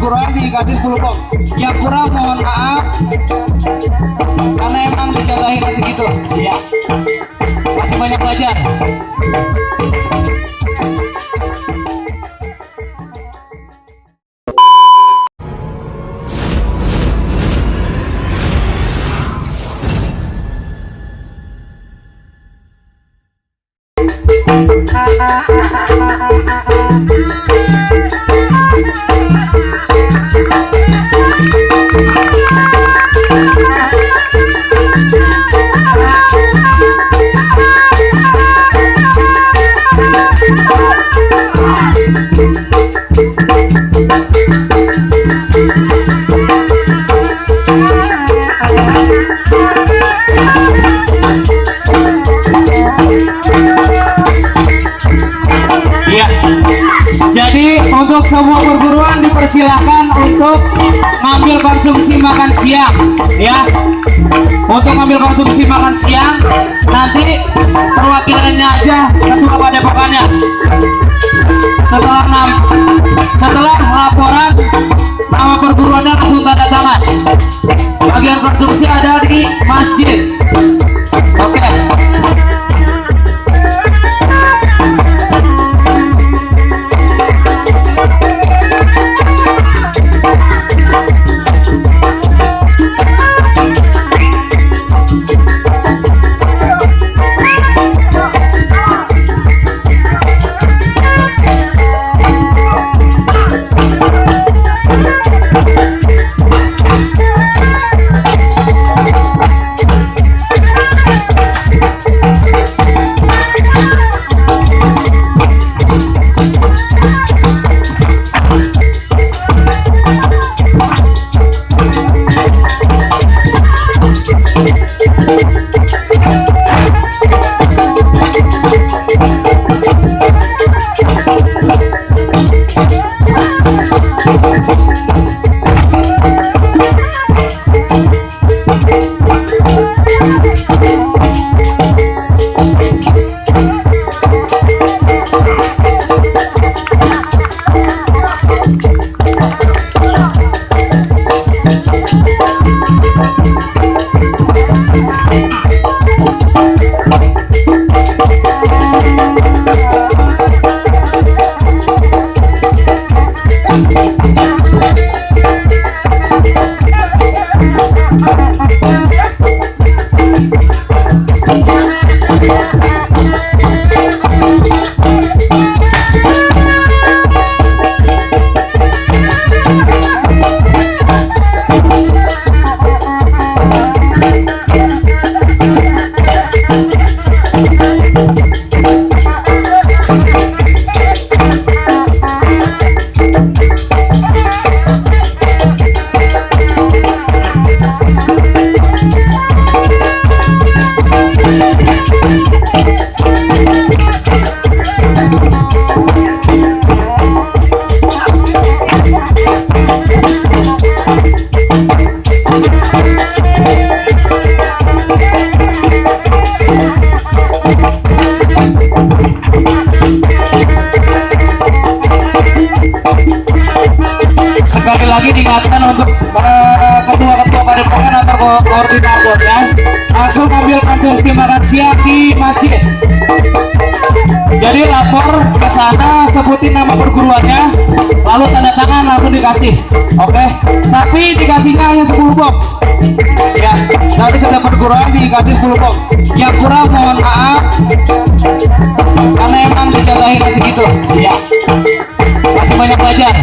perguruan dikasih 10 box. Yang kurang mohon maaf karena emang dijatahin masih gitu. Iya. Masih banyak belajar. Jadi untuk semua perguruan dipersilakan untuk ngambil konsumsi makan siang ya. Untuk ngambil konsumsi makan siang nanti perwakilannya aja ketua padepokannya. Setelah laporan nama perguruannya langsung tanda tangan. Bagian konsumsi ada di masjid. Oke. Sekali lagi diingatkan untuk ketua-ketua padepokan atau koordinatornya langsung ambil konsumsi makan siang di masjid. Jadi lapor ke sana, sebutin nama perguruannya, lalu tanda tangan langsung dikasih. Oke, tapi dikasihnya hanya 10 box. Ya, nanti setiap perguruan dikasih 10 box. Yang kurang mohon maaf karena emang dijatahin masih gitu. Ya, masih banyak belajar.